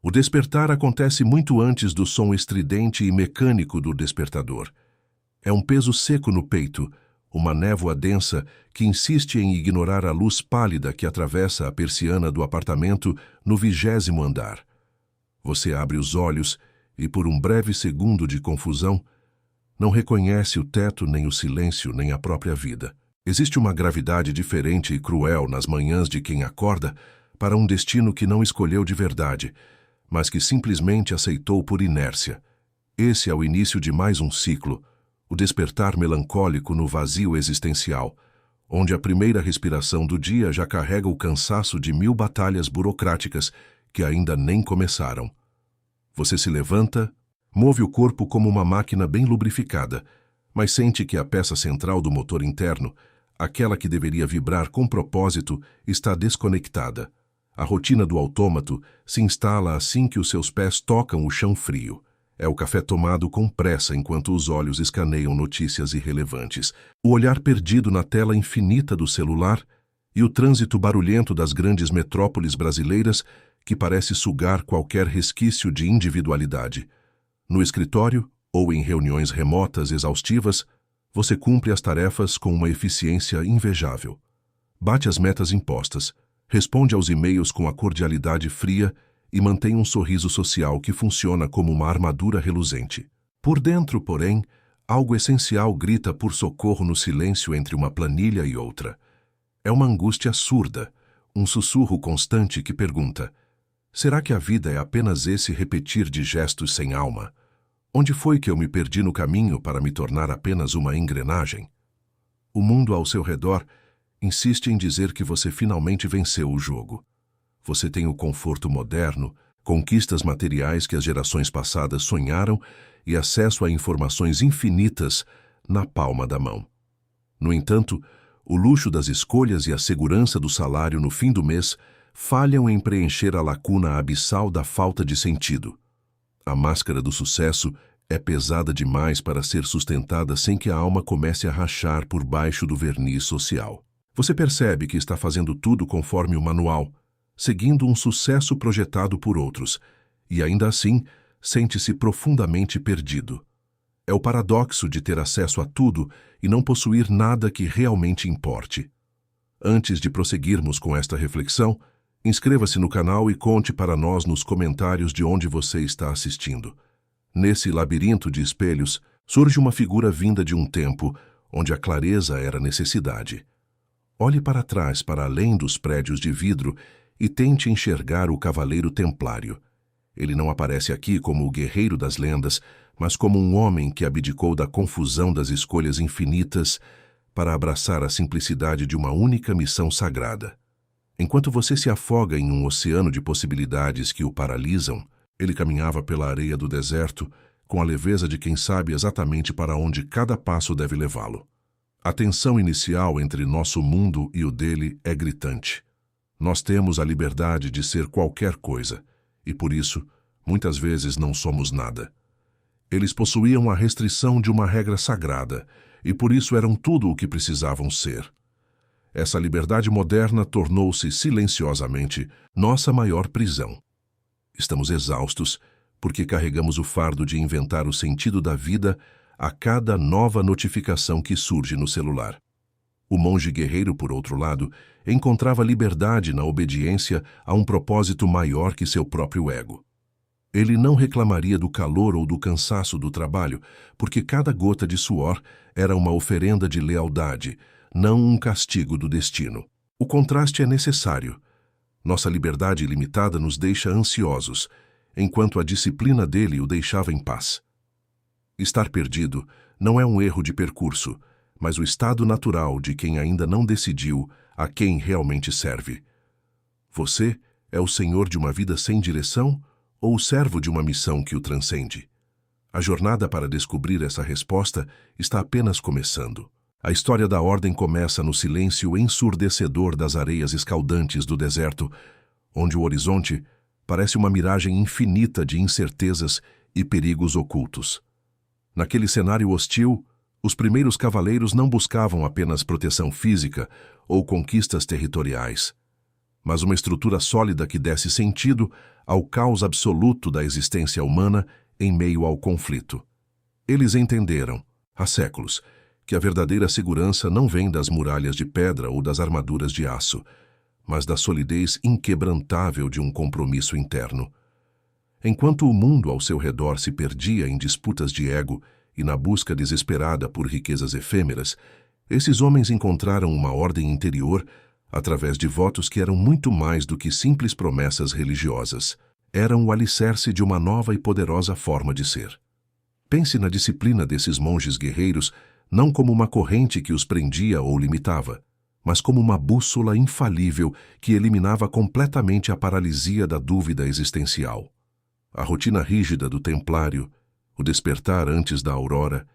O despertar acontece muito antes do som estridente e mecânico do despertador. É um peso seco no peito, uma névoa densa que insiste em ignorar a luz pálida que atravessa a persiana do apartamento no 20º andar. Você abre os olhos e, por um breve segundo de confusão, não reconhece o teto, nem o silêncio, nem a própria vida. Existe uma gravidade diferente e cruel nas manhãs de quem acorda para um destino que não escolheu de verdade, mas que simplesmente aceitou por inércia. Esse é o início de mais um ciclo, o despertar melancólico no vazio existencial, onde a primeira respiração do dia já carrega o cansaço de 1000 batalhas burocráticas que ainda nem começaram. Você se levanta, move o corpo como uma máquina bem lubrificada, mas sente que a peça central do motor interno, aquela que deveria vibrar com propósito, está desconectada. A rotina do autômato se instala assim que os seus pés tocam o chão frio. É o café tomado com pressa enquanto os olhos escaneiam notícias irrelevantes, o olhar perdido na tela infinita do celular e o trânsito barulhento das grandes metrópoles brasileiras que parece sugar qualquer resquício de individualidade. No escritório ou em reuniões remotas exaustivas, você cumpre as tarefas com uma eficiência invejável. Bate as metas impostas, responde aos e-mails com a cordialidade fria e mantém um sorriso social que funciona como uma armadura reluzente. Por dentro, porém, algo essencial grita por socorro no silêncio entre uma planilha e outra. É uma angústia surda, um sussurro constante que pergunta: será que a vida é apenas esse repetir de gestos sem alma? Onde foi que eu me perdi no caminho para me tornar apenas uma engrenagem? O mundo ao seu redor insiste em dizer que você finalmente venceu o jogo. Você tem o conforto moderno, conquistas materiais que as gerações passadas sonharam e acesso a informações infinitas na palma da mão. No entanto, o luxo das escolhas e a segurança do salário no fim do mês falham em preencher a lacuna abissal da falta de sentido. A máscara do sucesso é pesada demais para ser sustentada sem que a alma comece a rachar por baixo do verniz social. Você percebe que está fazendo tudo conforme o manual, seguindo um sucesso projetado por outros, e ainda assim sente-se profundamente perdido. É o paradoxo de ter acesso a tudo e não possuir nada que realmente importe. Antes de prosseguirmos com esta reflexão, inscreva-se no canal e conte para nós nos comentários de onde você está assistindo. Nesse labirinto de espelhos, surge uma figura vinda de um tempo onde a clareza era necessidade. Olhe para trás, para além dos prédios de vidro, e tente enxergar o cavaleiro templário. Ele não aparece aqui como o guerreiro das lendas, mas como um homem que abdicou da confusão das escolhas infinitas para abraçar a simplicidade de uma única missão sagrada. Enquanto você se afoga em um oceano de possibilidades que o paralisam, ele caminhava pela areia do deserto com a leveza de quem sabe exatamente para onde cada passo deve levá-lo. A tensão inicial entre nosso mundo e o dele é gritante. Nós temos a liberdade de ser qualquer coisa, e por isso, muitas vezes não somos nada. Eles possuíam a restrição de uma regra sagrada, e por isso eram tudo o que precisavam ser. Essa liberdade moderna tornou-se silenciosamente nossa maior prisão. Estamos exaustos porque carregamos o fardo de inventar o sentido da vida a cada nova notificação que surge no celular. O monge guerreiro, por outro lado, encontrava liberdade na obediência a um propósito maior que seu próprio ego. Ele não reclamaria do calor ou do cansaço do trabalho, porque cada gota de suor era uma oferenda de lealdade, não um castigo do destino. O contraste é necessário. Nossa liberdade ilimitada nos deixa ansiosos, enquanto a disciplina dele o deixava em paz. Estar perdido não é um erro de percurso, mas o estado natural de quem ainda não decidiu a quem realmente serve. Você é o senhor de uma vida sem direção ou o servo de uma missão que o transcende? A jornada para descobrir essa resposta está apenas começando. A história da ordem começa no silêncio ensurdecedor das areias escaldantes do deserto, onde o horizonte parece uma miragem infinita de incertezas e perigos ocultos. Naquele cenário hostil, os primeiros cavaleiros não buscavam apenas proteção física ou conquistas territoriais, mas uma estrutura sólida que desse sentido ao caos absoluto da existência humana em meio ao conflito. Eles entenderam, há séculos, que a verdadeira segurança não vem das muralhas de pedra ou das armaduras de aço, mas da solidez inquebrantável de um compromisso interno. Enquanto o mundo ao seu redor se perdia em disputas de ego e na busca desesperada por riquezas efêmeras, esses homens encontraram uma ordem interior através de votos que eram muito mais do que simples promessas religiosas. Eram o alicerce de uma nova e poderosa forma de ser. Pense na disciplina desses monges guerreiros não como uma corrente que os prendia ou limitava, mas como uma bússola infalível que eliminava completamente a paralisia da dúvida existencial. A rotina rígida do templário, o despertar antes da aurora,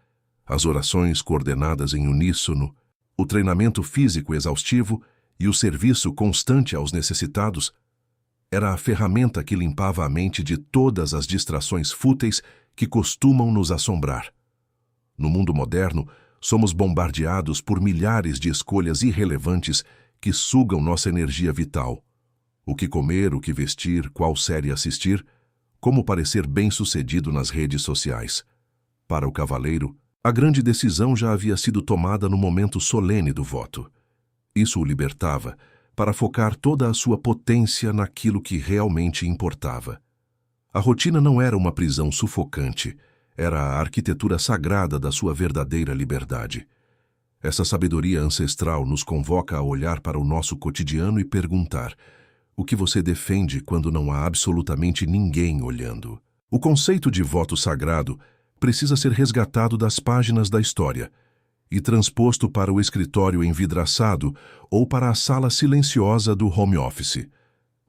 as orações coordenadas em uníssono, o treinamento físico exaustivo e o serviço constante aos necessitados era a ferramenta que limpava a mente de todas as distrações fúteis que costumam nos assombrar. No mundo moderno, somos bombardeados por milhares de escolhas irrelevantes que sugam nossa energia vital. O que comer, o que vestir, qual série assistir, como parecer bem-sucedido nas redes sociais. Para o cavaleiro, a grande decisão já havia sido tomada no momento solene do voto. Isso o libertava para focar toda a sua potência naquilo que realmente importava. A rotina não era uma prisão sufocante, era a arquitetura sagrada da sua verdadeira liberdade. Essa sabedoria ancestral nos convoca a olhar para o nosso cotidiano e perguntar: o que você defende quando não há absolutamente ninguém olhando? O conceito de voto sagrado precisa ser resgatado das páginas da história e transposto para o escritório envidraçado ou para a sala silenciosa do home office.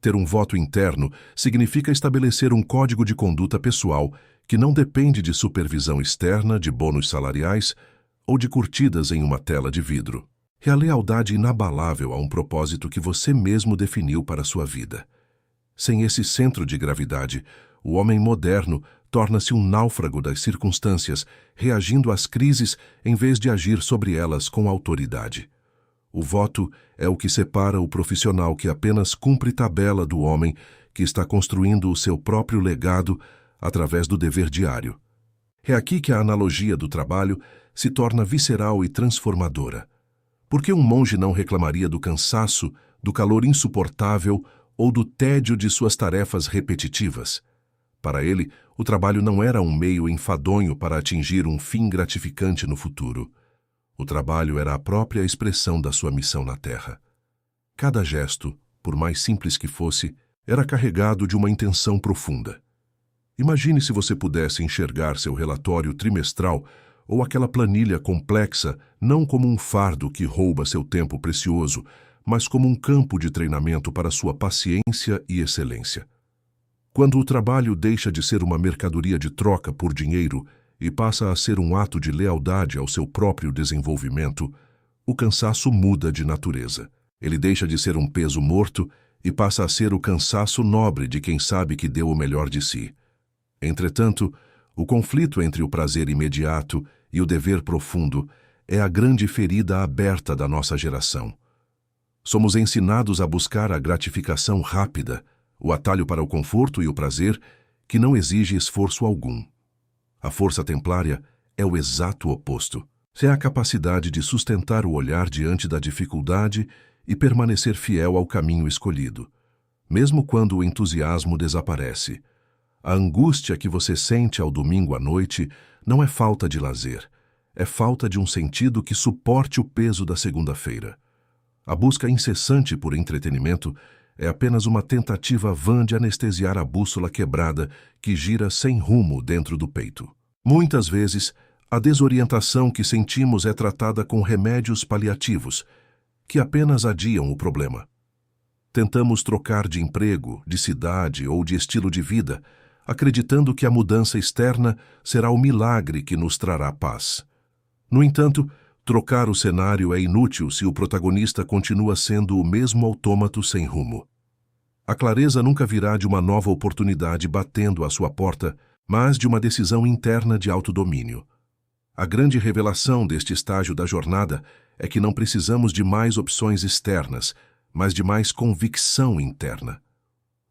Ter um voto interno significa estabelecer um código de conduta pessoal que não depende de supervisão externa, de bônus salariais ou de curtidas em uma tela de vidro. É a lealdade inabalável a um propósito que você mesmo definiu para a sua vida. Sem esse centro de gravidade, o homem moderno torna-se um náufrago das circunstâncias, reagindo às crises em vez de agir sobre elas com autoridade. O voto é o que separa o profissional que apenas cumpre tabela do homem que está construindo o seu próprio legado através do dever diário. É aqui que a analogia do trabalho se torna visceral e transformadora. Por que um monge não reclamaria do cansaço, do calor insuportável ou do tédio de suas tarefas repetitivas? Para ele, o trabalho não era um meio enfadonho para atingir um fim gratificante no futuro. O trabalho era a própria expressão da sua missão na Terra. Cada gesto, por mais simples que fosse, era carregado de uma intenção profunda. Imagine se você pudesse enxergar seu relatório trimestral ou aquela planilha complexa não como um fardo que rouba seu tempo precioso, mas como um campo de treinamento para sua paciência e excelência. Quando o trabalho deixa de ser uma mercadoria de troca por dinheiro e passa a ser um ato de lealdade ao seu próprio desenvolvimento, o cansaço muda de natureza. Ele deixa de ser um peso morto e passa a ser o cansaço nobre de quem sabe que deu o melhor de si. Entretanto, o conflito entre o prazer imediato e o dever profundo é a grande ferida aberta da nossa geração. Somos ensinados a buscar a gratificação rápida, o atalho para o conforto e o prazer, que não exige esforço algum. A força templária é o exato oposto. É a capacidade de sustentar o olhar diante da dificuldade e permanecer fiel ao caminho escolhido, mesmo quando o entusiasmo desaparece. A angústia que você sente ao domingo à noite não é falta de lazer, é falta de um sentido que suporte o peso da segunda-feira. A busca incessante por entretenimento é apenas uma tentativa vã de anestesiar a bússola quebrada que gira sem rumo dentro do peito. Muitas vezes, a desorientação que sentimos é tratada com remédios paliativos, que apenas adiam o problema. Tentamos trocar de emprego, de cidade ou de estilo de vida, acreditando que a mudança externa será o milagre que nos trará paz. No entanto, trocar o cenário é inútil se o protagonista continua sendo o mesmo autômato sem rumo. A clareza nunca virá de uma nova oportunidade batendo à sua porta, mas de uma decisão interna de autodomínio. A grande revelação deste estágio da jornada é que não precisamos de mais opções externas, mas de mais convicção interna.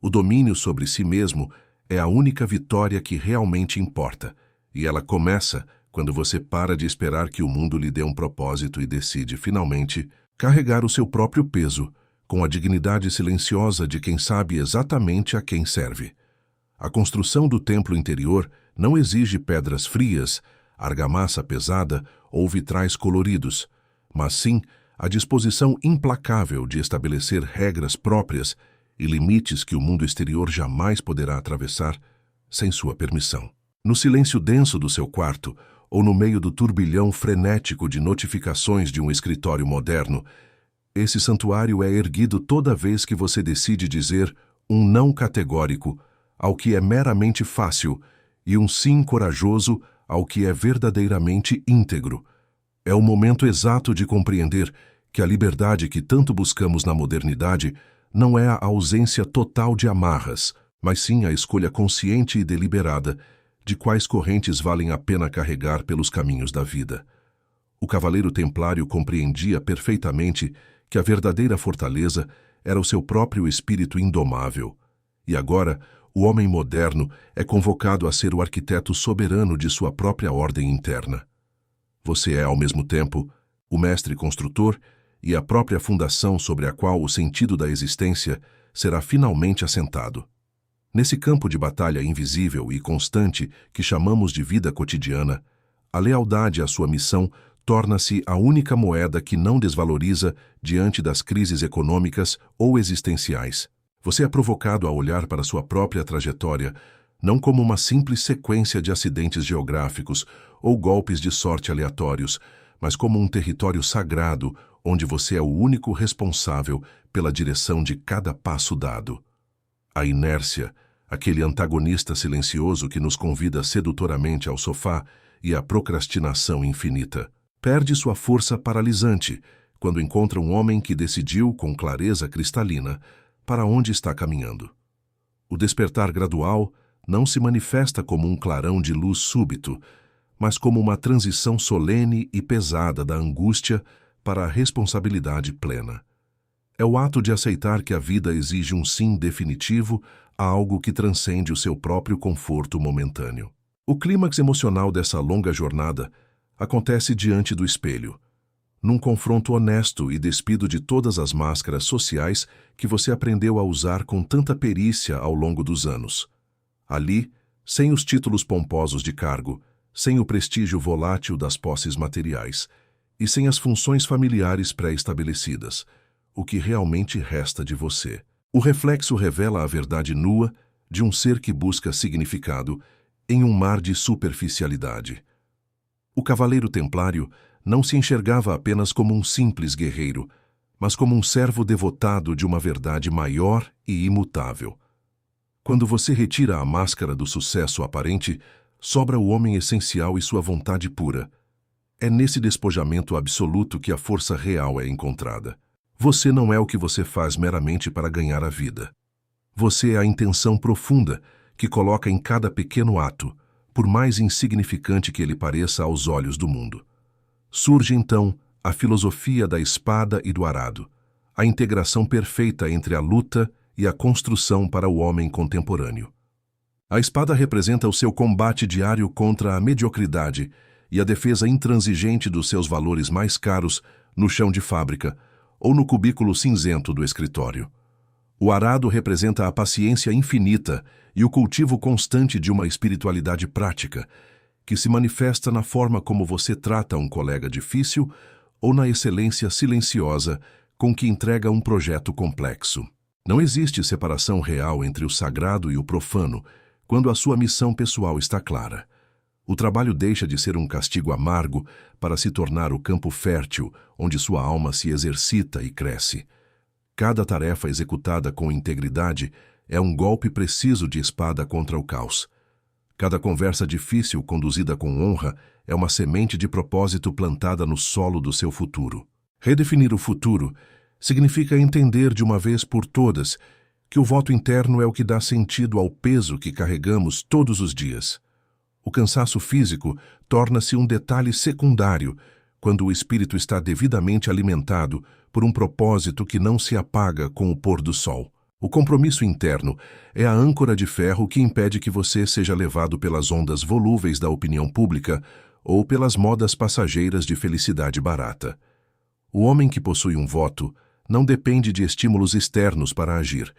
O domínio sobre si mesmo é a única vitória que realmente importa, e ela começa quando você para de esperar que o mundo lhe dê um propósito e decide, finalmente, carregar o seu próprio peso, com a dignidade silenciosa de quem sabe exatamente a quem serve. A construção do templo interior não exige pedras frias, argamassa pesada ou vitrais coloridos, mas sim a disposição implacável de estabelecer regras próprias e limites que o mundo exterior jamais poderá atravessar sem sua permissão. No silêncio denso do seu quarto, ou no meio do turbilhão frenético de notificações de um escritório moderno, esse santuário é erguido toda vez que você decide dizer um não categórico ao que é meramente fácil e um sim corajoso ao que é verdadeiramente íntegro. É o momento exato de compreender que a liberdade que tanto buscamos na modernidade não é a ausência total de amarras, mas sim a escolha consciente e deliberada de quais correntes valem a pena carregar pelos caminhos da vida. O cavaleiro templário compreendia perfeitamente que a verdadeira fortaleza era o seu próprio espírito indomável. E agora, o homem moderno é convocado a ser o arquiteto soberano de sua própria ordem interna. Você é, ao mesmo tempo, o mestre construtor e a própria fundação sobre a qual o sentido da existência será finalmente assentado. Nesse campo de batalha invisível e constante que chamamos de vida cotidiana, a lealdade à sua missão torna-se a única moeda que não desvaloriza diante das crises econômicas ou existenciais. Você é provocado a olhar para sua própria trajetória não como uma simples sequência de acidentes geográficos ou golpes de sorte aleatórios, mas como um território sagrado onde você é o único responsável pela direção de cada passo dado. A inércia, aquele antagonista silencioso que nos convida sedutoramente ao sofá, e a procrastinação infinita, perde sua força paralisante quando encontra um homem que decidiu, com clareza cristalina, para onde está caminhando. O despertar gradual não se manifesta como um clarão de luz súbito, mas como uma transição solene e pesada da angústia para a responsabilidade plena. É o ato de aceitar que a vida exige um sim definitivo a algo que transcende o seu próprio conforto momentâneo. O clímax emocional dessa longa jornada acontece diante do espelho, num confronto honesto e despido de todas as máscaras sociais que você aprendeu a usar com tanta perícia ao longo dos anos. Ali, sem os títulos pomposos de cargo, sem o prestígio volátil das posses materiais e sem as funções familiares pré-estabelecidas, o que realmente resta de você. O reflexo revela a verdade nua de um ser que busca significado em um mar de superficialidade. O cavaleiro templário não se enxergava apenas como um simples guerreiro, mas como um servo devotado de uma verdade maior e imutável. Quando você retira a máscara do sucesso aparente, sobra o homem essencial e sua vontade pura. É nesse despojamento absoluto que a força real é encontrada. Você não é o que você faz meramente para ganhar a vida. Você é a intenção profunda que coloca em cada pequeno ato, por mais insignificante que ele pareça aos olhos do mundo. Surge então a filosofia da espada e do arado, a integração perfeita entre a luta e a construção para o homem contemporâneo. A espada representa o seu combate diário contra a mediocridade e a defesa intransigente dos seus valores mais caros no chão de fábrica ou no cubículo cinzento do escritório. O arado representa a paciência infinita e o cultivo constante de uma espiritualidade prática, que se manifesta na forma como você trata um colega difícil ou na excelência silenciosa com que entrega um projeto complexo. Não existe separação real entre o sagrado e o profano quando a sua missão pessoal está clara. O trabalho deixa de ser um castigo amargo para se tornar o campo fértil onde sua alma se exercita e cresce. Cada tarefa executada com integridade é um golpe preciso de espada contra o caos. Cada conversa difícil conduzida com honra é uma semente de propósito plantada no solo do seu futuro. Redefinir o futuro significa entender de uma vez por todas que o voto interno é o que dá sentido ao peso que carregamos todos os dias. O cansaço físico torna-se um detalhe secundário quando o espírito está devidamente alimentado por um propósito que não se apaga com o pôr do sol. O compromisso interno é a âncora de ferro que impede que você seja levado pelas ondas volúveis da opinião pública ou pelas modas passageiras de felicidade barata. O homem que possui um voto não depende de estímulos externos para agir,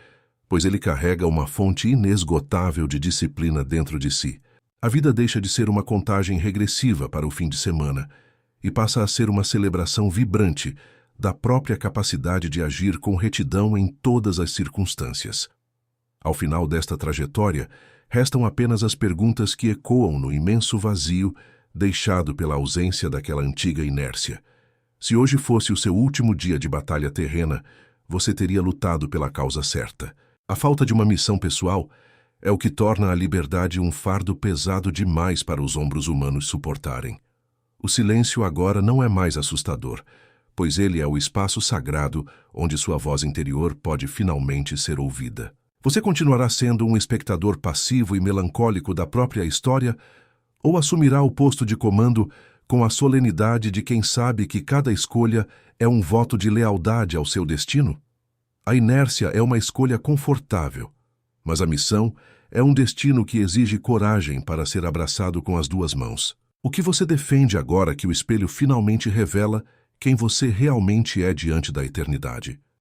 pois ele carrega uma fonte inesgotável de disciplina dentro de si. A vida deixa de ser uma contagem regressiva para o fim de semana e passa a ser uma celebração vibrante da própria capacidade de agir com retidão em todas as circunstâncias. Ao final desta trajetória, restam apenas as perguntas que ecoam no imenso vazio deixado pela ausência daquela antiga inércia. Se hoje fosse o seu último dia de batalha terrena, você teria lutado pela causa certa. A falta de uma missão pessoal é o que torna a liberdade um fardo pesado demais para os ombros humanos suportarem. O silêncio agora não é mais assustador, pois ele é o espaço sagrado onde sua voz interior pode finalmente ser ouvida. Você continuará sendo um espectador passivo e melancólico da própria história, ou assumirá o posto de comando com a solenidade de quem sabe que cada escolha é um voto de lealdade ao seu destino? A inércia é uma escolha confortável, mas a missão é um destino que exige coragem para ser abraçado com as duas mãos. O que você defende agora que o espelho finalmente revela quem você realmente é diante da eternidade?